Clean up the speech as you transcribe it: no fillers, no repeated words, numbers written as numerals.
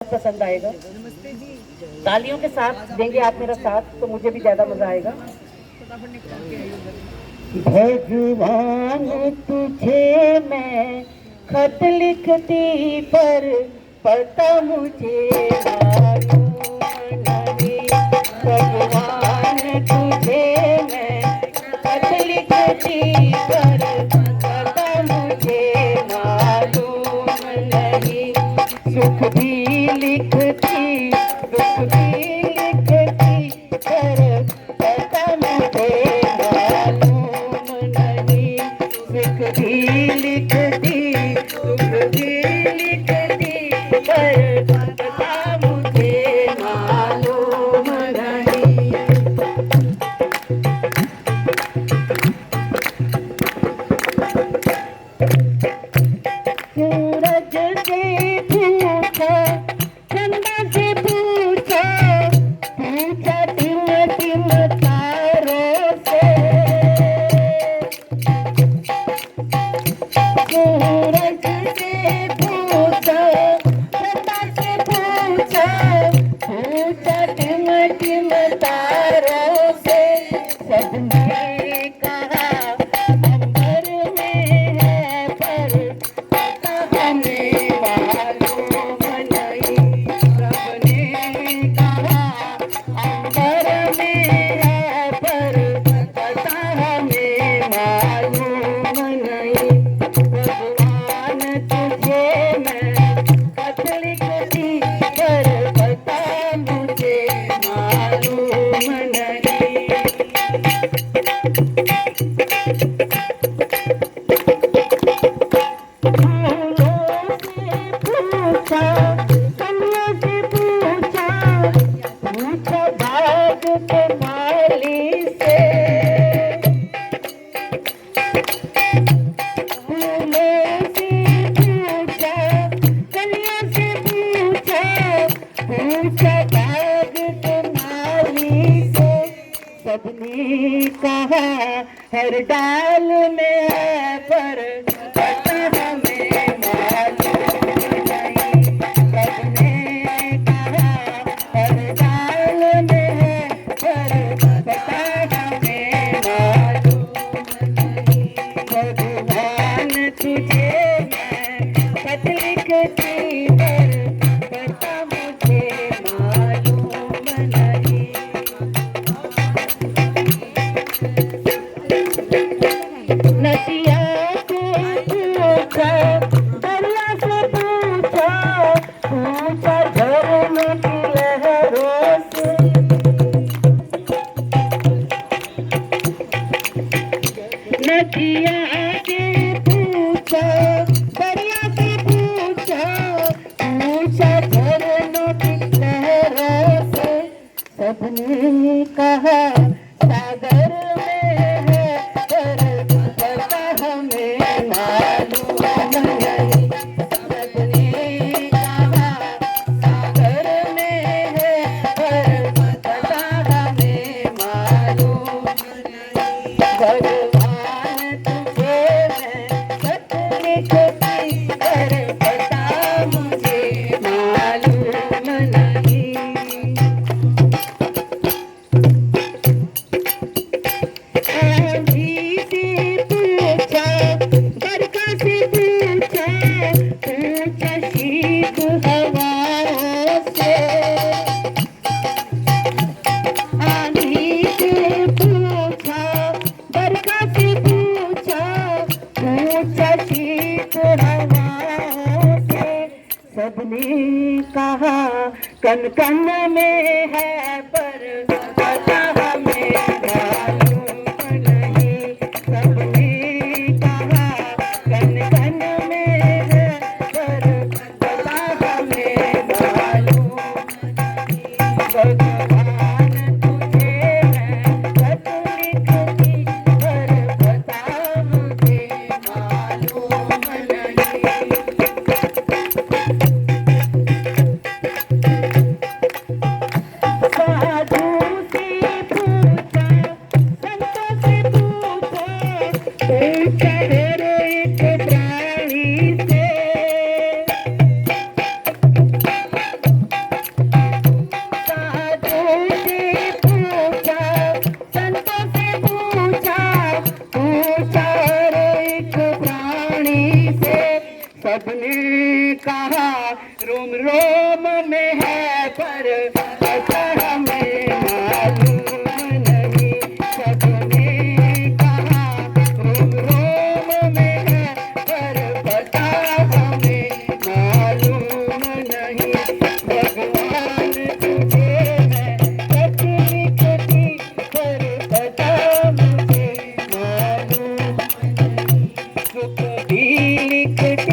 पसंद आएगा। तालियों के साथ देंगे आप मेरा साथ तो मुझे भी ज्यादा मजा आएगा। भगवान तुझे मैं खत लिखती पर पता मुझे मालूम नहीं। भगवान तुझे मैं खत लिखती पर पता मुझे मालूम नहीं। सुख भी लिखती दुख भी लिखती पर पता मुझे मालूम नहीं। सुख भी लिखती दुख भी लिखती पर पता मुझे मालूम नहीं। सूरज से पूछा चंदा से पूछा पूछा टिम टिम तारों से। सूरज से पूछा चंदा से पूछा पूछा टिम टिम तारों से। सबने कहा अंबर में है पर पता हमें मालूम नहीं। सबने कहा अंबर में है पर पता हमें मालूम नहीं। भगवान तुझे मैं खत लिखती पर पता मुझे मालूम नहीं। फूलों से पूछा कलियों से पूछा पूछा भाग के माली से। फूलों से पूछा कलियों से पूछा पूछा भाग के माली से। सबने कहा हर डाल में है पर पता हमें मालूम नहीं। सबने कहा हर डाल में है पर पता हमें मालूम नहीं। भगवान तुझे मैं खत लिखती पर पता मुझे मालूम नहीं। नदिया से पूछा दरिया से पूछा पूछा झरने की लहरों से। नदिया से पूछा दरिया से पूछा पूछा झरनों की लहरों से। सबने कहा सागर में है पर पता हमें मालूम नहीं। सबने कहा सागर में है पर पता हमें मालूम नहीं। भगवान तुझे मैं खत लिखती पर पता मुझे मालूम नहीं। आंधी से पूछा बरखा से पूछा पूछा शीत हवाओं से। आंधी से पूछा बरखा से पूछा पूछा शीत हवाओं से। सबने कहा कन कन में है पर पता हमें मालूम नहीं। सबने कहा कन कन में है पर पता हमें मालूम नहीं। भगवान तुझे मैं खत लिखती पर पता मुझे मालूम नहीं। साधु से रोम रोम में है पर पता हमें मालूम नहीं, सबने कहा रोम रोम में है पर पता हमें मालूम नहीं। भगवान तुझे मैं सच लिखती पर पता मुझे मालूम नहीं, सुख भी लिखती